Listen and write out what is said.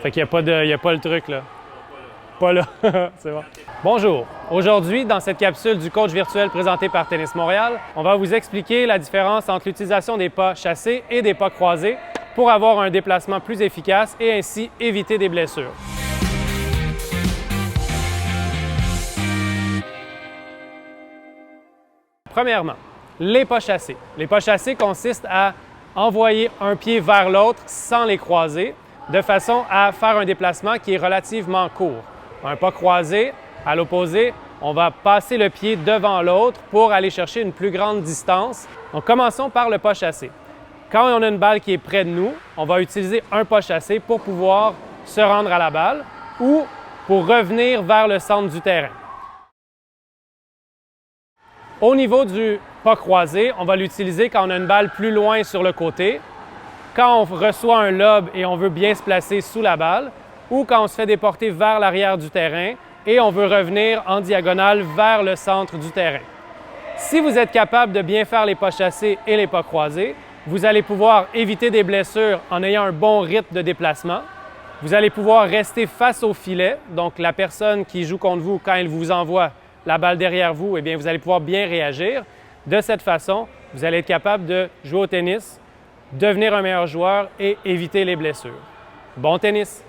Fait qu'il n'y a pas le truc là. Pas là. C'est bon. Bonjour. Aujourd'hui, dans cette capsule du coach virtuel présenté par Tennis Montréal, on va vous expliquer la différence entre l'utilisation des pas chassés et des pas croisés pour avoir un déplacement plus efficace et ainsi éviter des blessures. Premièrement, les pas chassés. Les pas chassés consistent à envoyer un pied vers l'autre sans les croiser, de façon à faire un déplacement qui est relativement court. Un pas croisé, à l'opposé, on va passer le pied devant l'autre pour aller chercher une plus grande distance. Donc, commençons par le pas chassé. Quand on a une balle qui est près de nous, on va utiliser un pas chassé pour pouvoir se rendre à la balle ou pour revenir vers le centre du terrain. Au niveau du pas croisé, on va l'utiliser quand on a une balle plus loin sur le côté, quand on reçoit un lob et on veut bien se placer sous la balle, ou quand on se fait déporter vers l'arrière du terrain et on veut revenir en diagonale vers le centre du terrain. Si vous êtes capable de bien faire les pas chassés et les pas croisés, vous allez pouvoir éviter des blessures en ayant un bon rythme de déplacement. Vous allez pouvoir rester face au filet, donc la personne qui joue contre vous, quand elle vous envoie la balle derrière vous, eh bien, vous allez pouvoir bien réagir. De cette façon, vous allez être capable de jouer au tennis, devenir un meilleur joueur et éviter les blessures. Bon tennis!